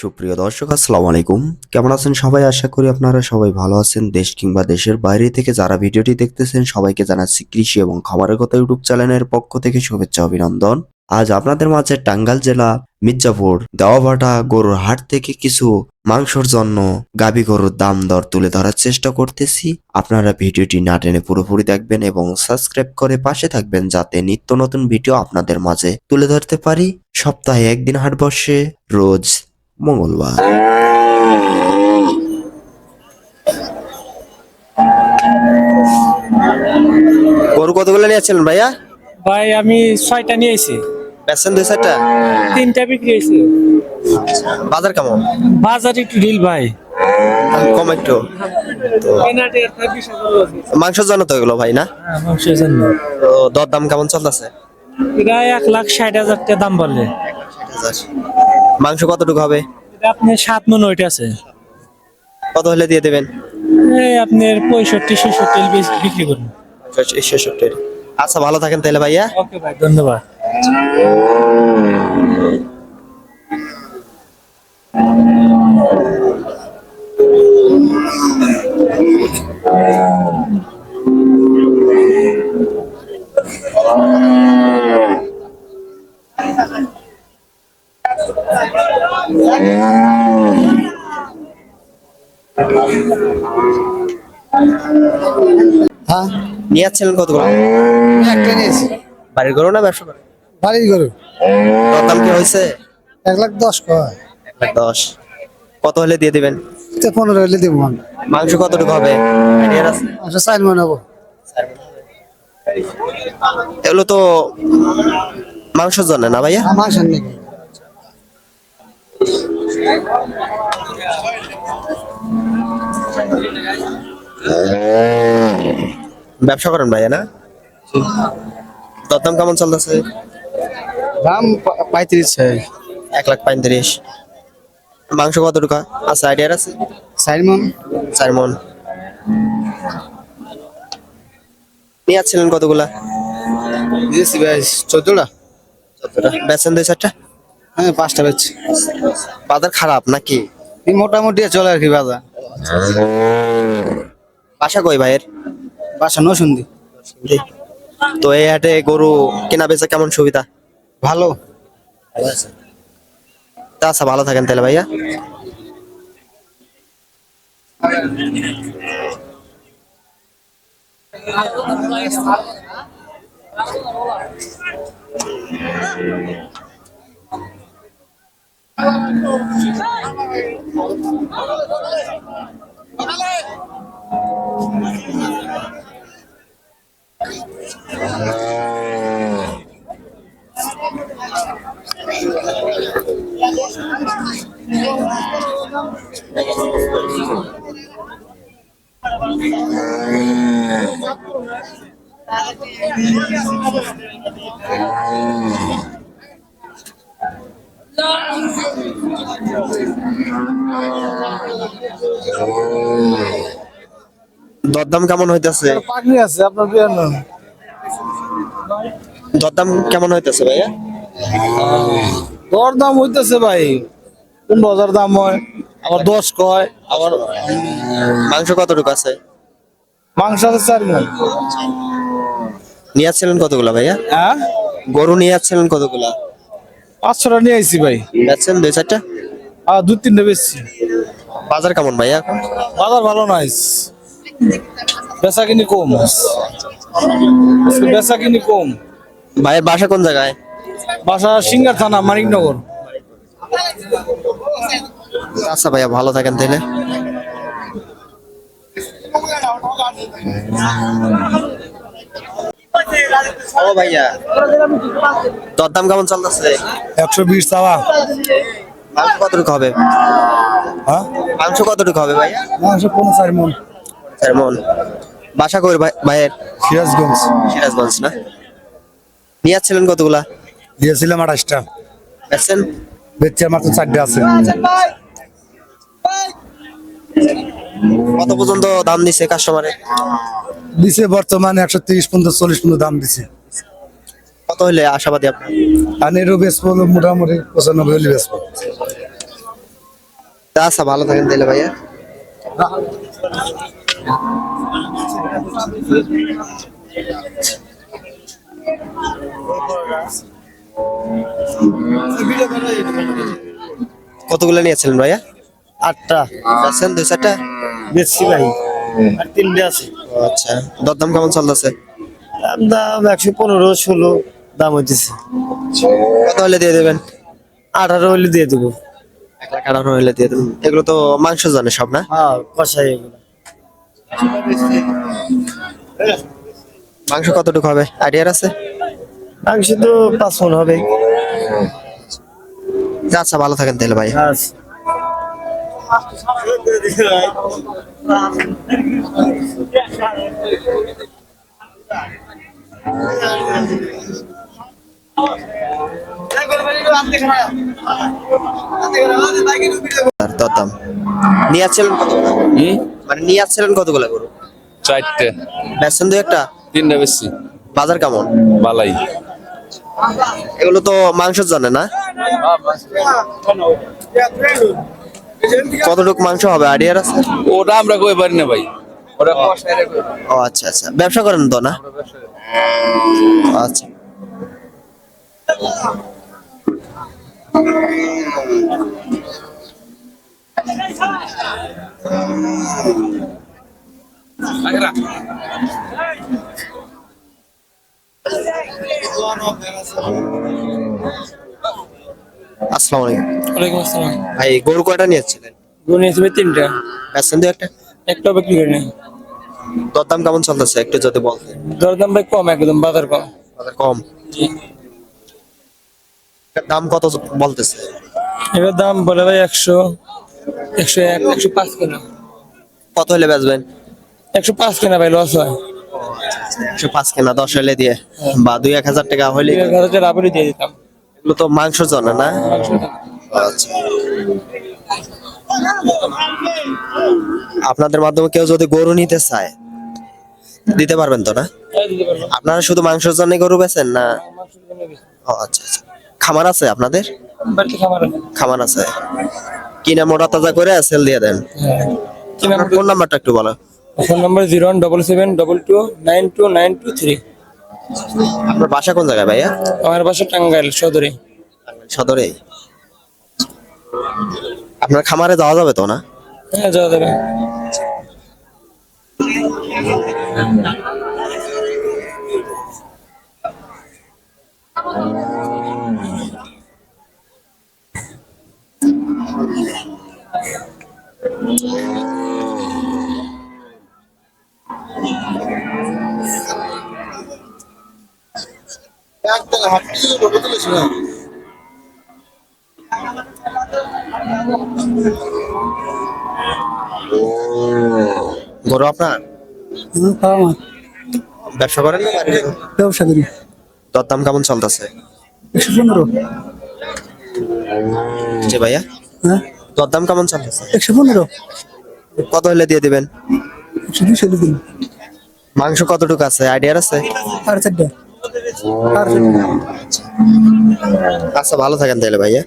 সুপ্রিয় দর্শক আসসালামু আলাইকুম। কেমন আছেন সবাই? আশা করি আপনারা সবাই ভালো আছেন। দেশ কিংবা দেশের বাইরে থেকে যারা ভিডিওটি দেখতেছেন সবাইকে জানাচ্ছি কৃষি এবং খামারের কথা ইউটিউব চ্যানেলের পক্ষ থেকে শুভেচ্ছা অভিনন্দন। আজ আপনাদের মাঝে টাঙ্গাইল জেলা মির্জাপুর দেওয়াভাটা গরুর হাট থেকে কিছু মাংসর জন্য গাভী গরুর দাম দর তুলে ধরার চেষ্টা করতেছি। আপনারা ভিডিওটি না টেনে পুরোপুরি দেখবেন এবং সাবস্ক্রাইব করে পাশে থাকবেন যাতে নিত্য নতুন ভিডিও আপনাদের মাঝে তুলে ধরতে পারি। সপ্তাহে একদিন হাট বসে, রোজ মঙ্গলবার। গরু কতগুলো নিয়েছিলেন ভাইয়া? ভাই আমি 6টা নিয়েছি, বেচেন 2-4টা? 3টা বিক্রি হয়েছে। বাজার কেমন? বাজার একটু ঢিল ভাই, কম একটু। মাংসের জন্য তো এগুলো ভাই না? মাংসের জন্য তো দরদাম কেমন চলতেছে? এটা 1,60,000 টাকা দাম বললে। মাংস কতটুকু হবে? এটা আপনার 7 মণ ওইটা আছে। কত হলে দিয়ে দেবেন? এই আপনার 65-66 বিক্রি করুন। 66। আচ্ছা, ভালো থাকেন তাহলে ভাইয়া। ওকে ভাই, ধন্যবাদ। হ্যাঁ, নিয়ে যাচ্ছিলেন কতগুলো? একটা নিয়েছি। বাড়ির গরু না ব্যবসা করেন? বাড়ির গরু দরদাম কি হয়েছে? 1,10,000 কয়। 1,10,000। কত হলে দিয়ে দিবেন? 15 হলে দেবো আমি। মাংস কতটুকু হবে? আইডিয়া আছে? আচ্ছা, 4 মণ হবো। এগুলো তো মাংসের জন্য না ভাইয়া? আমার সামনে কি? ব্যবসা করেন ভাইয়া না? দরদাম কেমন চলতেছে? দাম 35 চাই। 1,35,000। মাংস কতটুকু আছে আইডিয়া আছে? 4 মণ। 4 মণ। নিয়ে যাচ্ছিলেন কতগুলা? দিয়েছি ভাই 14টা। বেচেন 2-4টা? হ্যাঁ, 5টা বেচছি। বাজার খারাপ নাকি? এই মোটামুটি চলে আর কি বাজার। বাসা কই ভাইয়ের? বাসা নসুন্দি। তো এই হাটে গরু কেনা বেচা কেমন সুবিধা? ভালো। আচ্ছা, ভালো থাকেন তাহলে ভাইয়া। দরদাম কেমন হইতেছে? পাগড়ি আছে আপনার বিয়ান। দরদাম কেমন হইতেছে ভাইয়া? দর দাম হইতেছে ভাই 15,000 দাম হয়, আবার 10 কয়, আবার মাংস কতটুকু আছে? মাংস আছে 4 মণ। নিয়ে যাচ্ছিলেন কতগুলা ভাইয়া? হ্যাঁ, গরু নিয়ে যাচ্ছিলেন কতগুলা? 500টা নিয়ে আইছি ভাই। বেচছেন 2-4টা? আর 2-3টা বেচছি। বাজার কেমন ভাইয়া এখন? বাজার ভালো নাই, বেচা কিনি কম। বেচা কিনি কম। ভাইয়ের বাসা কোন জায়গায়? বাসা সিঙ্গার থানা, মানিকনগর। আচ্ছা ভাইয়া, ভালো থাকেন তাহলে। ও ভাইয়া, দরদাম কেমন চলতেছে? 120 চাওয়া। মাংস কতটুকু হবে? হ্যাঁ, মাংস কতটুকু হবে ভাইয়া? মাংস 4 মণ। 4 মণ। বাসা কই ভাইয়ের? সিরাজগঞ্জ। সিরাজগঞ্জ না? নিয়ে যাচ্ছিলেন কতগুলা? দিয়েছিলাম 28টা। বেচছেন? বেচছি মাত্র 4টা আছে। কত পর্যন্ত দাম দিছে কাস্টমারে? দিছে বর্তমানে 130, 50, 40 পর্যন্ত দাম দিছে। কত হলে আশাবাদী আপনি? আনেরও বেচবো মোটামুটি 95 হলে বেচবো। আচ্ছা ভালো থাকেন তাহলে ভাইয়া। কতগুলো নিয়েছিলেন ভাইয়া? 8টা বেচছেন 2-4টা? বেশি ভাই, আর 3টে আছে। আচ্ছা, দরদাম কেমন চলতেছে? দাম 115-16 দাম হইতেছে। কত হলে দিয়ে দেবেন? 18 হলে দিয়ে দেবো। 1,18 হলে দিয়ে দেবেন। এগুলো তো মাংস জানে সব না? হ্যাঁ, কষাই এগুলো। মাংস কতটুকু হবে আইডিয়ার আছে? মাংস তো 5 মণ হবে। আচ্ছা ভালো থাকেন তাহলে ভাই। আচ্ছা। দরদাম নিয়ে আসছিলেন কতগুলো? মানে নিয়ে আসছিলেন কতগুলো গরু? 4টে, বেচছেন 2-1টা? 3টে বেশি। বাজার কেমন? বালাই। এগুলো তো মাংসের জন্য না? কতটুকু মাংস হবে আইডিয়ার আছে? ওটা আমরা কই পারি না ভাই, ওটা কষাইরে কই। ও আচ্ছা আচ্ছা, ব্যবসা করেন তো না? আচ্ছা আসসালামু আলাইকুম ওয়ালাইকুম আসসালাম। ভাই। গরু কয়টা নিয়েছিলেন? গরু নিয়েছি ভাই 3টা, বেচছেন 2-1টা? একটা বিক্রি করে নেই। দরদাম কেমন চলতেছে একটু যদি বলতেন। দরদাম ভাই কম, একদম বাজার কম। বাজার কম? এটার দাম কত বলতেছে? এবার দাম বলে ভাই 100, 101, 105 কেনা। কত হলে বেচবেন? 105 কেনা ভাই, লস হয়। 105 কেনা, 10 হলে দিয়ে বা 2-1 হাজার টাকা হলে। 1000 আপনি দিয়ে দিতাম। এগুলো তো মাংসের জন্য না? আচ্ছা, আপনাদের মাধ্যমে কেউ যদি গরু নিতে চায় দিতে পারবেন তো না? আপনারা শুধু মাংসের জন্য গরু বেচেন না? ও আচ্ছা আচ্ছা, খামার আছে আপনাদের? খামার আছে, কিনা মোটা তাজা করে সেল দিয়ে দেন। আপনার ফোন নাম্বারটা একটু বলো। Phone number 01772292923। আপনার বাসা কোন জায়গায় ভাইয়া? আমার বাসা টাঙ্গাইল সদরে। সদরে? আপনার খামারে যাওয়া যাবে তো না? হ্যাঁ, যাওয়া যাবে। গরু আপনার? ব্যবসা করেন না বাড়িতে? ব্যবসা করি। দরদাম কেমন চলতেছে? 115। জি ভাইয়া, হ্যাঁ, দরদাম কেমন চলতেছে? 115, কত হলে দিয়ে দিবেন? 120 হলে দিন। মাংস কতটুকু আছে আইডিয়ার আছে? আর 4টা। আচ্ছা ভালো থাকেন তাহলে ভাইয়া।